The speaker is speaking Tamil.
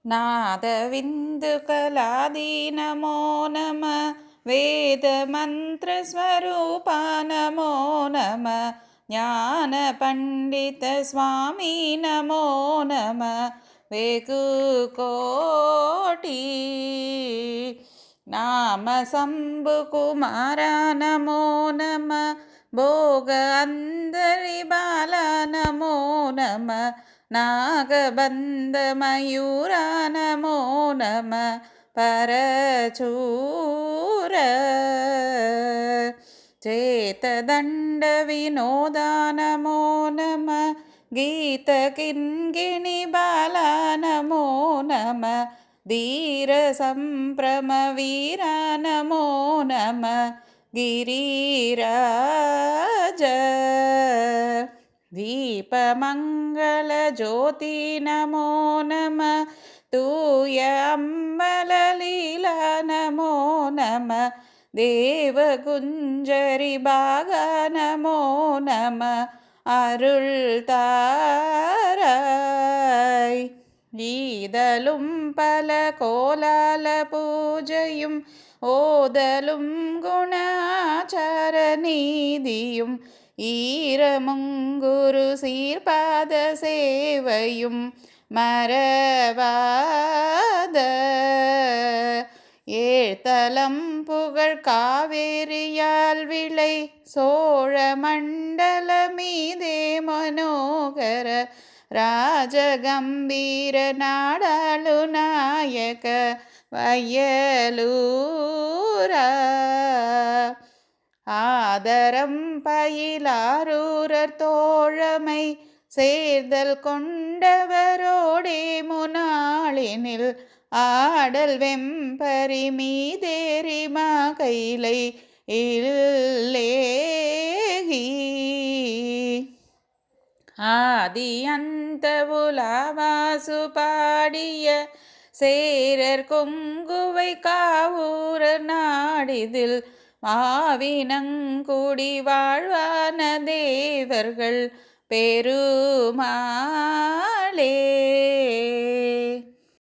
नादविन्दुकलादी नमो नमः वेदमन्त्रस्वरूपा नमो नमः ज्ञानपण्डितस्वामी नमो नमः वेकुकोटि नामशम्भुकुमारा नमो नमः भोग अन्दरिबाला नमो नमः नागबन्धमयूरा नमो नमः परचूर चेतदण्डविनोदा नमो नमः गीतकिङ्गिणिबाला नमो नमः धीरसम्भ्रमवीरा नमो नमः गिरिराज दीपमङ्गलज्योति नमो नमः तूय अम्बललीला नमो नमः देवकुञ्जरिभागा नमो नमः अरुள்தாராய் ஈதலும் பல கோலால பூஜையும் ஓதலும் குணாச்சார நீதியும் ஈரமுங்குரு சீர்பாத சேவையும் மறவாத ஏழ்தலம் புகழ் காவேரியால் விளை சோழ மண்டல மீதே மனோகர ராஜகம்பீர நாடாளு நாயக வயலூரா ஆதரம் பயிலாரூரர் தோழமை சேர்தல் கொண்டவரோடே முனாளினில் ஆடல் வெம்பரி மீதேறிமா கைலை இல்லேகி ஆதி அந்த உலாவாசு பாடிய சேரர் கொங்குவை காவூரர் நாடிதில் மாவினங்குடி வாழ்வான தேவர்கள் பெருமாளே